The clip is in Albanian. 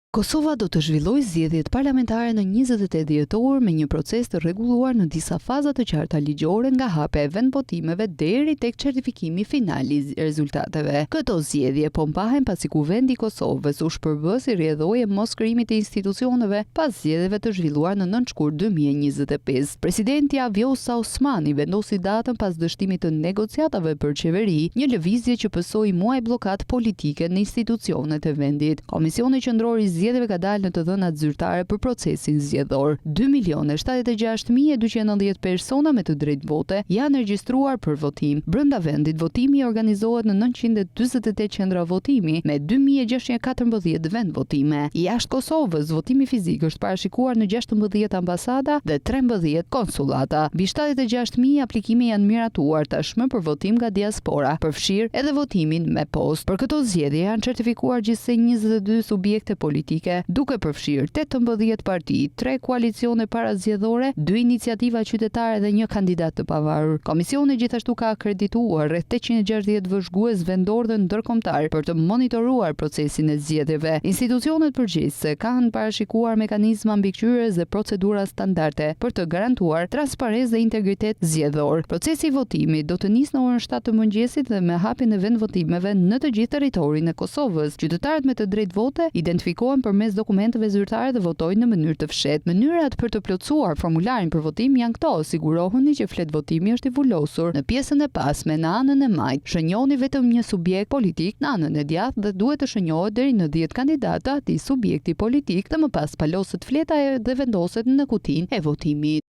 Kosova do të zhvillojë zgjedhjet parlamentare në 28 dhjetor me një proces të rregulluar në disa faza të qarta ligjore nga hapja e vendvotimeve deri tek certifikimi final I rezultateve. Këto zgjedhje po mbahen pasi Kuvendi I Kosovës u shpërbë si rrjedhojë e moskrijimit të institucioneve pas zgjedhjeve të zhvilluar në 9 shkurt 2025. Presidenti Vjosa Osmani vendosi datën pas dështimit të negociatave për qeveri, një lëvizje që pësoi muaj bllokat politike në institucionet e vendit. Komisioni qendror I zgjedhjeve ka dalë në të dhënat zyrtare për procesin zgjedhor. 2.076.290 persona me të drejtë vote janë regjistruar për votim. Brenda vendit votimi organizohet në 948 qendra votimi me 2.614 vend votime. Jashtë Kosovës, votimi fizik është parashikuar në 16 ambasada dhe 13 konsullata. Mbi 76.000 aplikime janë miratuar tashmë për votim nga diaspora, përfshirë edhe votimin me postë. Për këto zgjedhje janë certifikuar gjithsej 22 subjekte politike, duke përfshirë 18 parti, 3 koalicione parazgjedhore, 2 iniciativa qytetare dhe 1 kandidat të pavarur. Komisioni gjithashtu ka akredituar rreth 860 vëzhgues vendor dhe ndërkombëtar për të monitoruar procesin e zgjedhjeve. Institucionet përgjegjëse kanë parashikuar mekanizma mbikëqyrjes dhe procedura standarde për të garantuar transparencë dhe integritet zgjedhor. Procesi I votimit do të nisë në orën 7 të mëngjesit dhe me hapjen e vendvotimeve në të gjithë territorin e Kosovës. Qytetarët me të drejtë vote identifikohen përmes dokumenteve zyrtare dhe votojnë në mënyrë të fshehtë. Mënyrat për të plotësuar formularin për votim janë këto: sigurohuni që flet votimi është I vulosur në pjesën e pasme në anën e majtë, shënjoni vetëm një subjekt politik në anën e djathtë dhe duhet të shënjohet deri në 10 kandidata atij subjekti politik dhe më pas paloset fleta dhe vendoset në kutinë e votimit.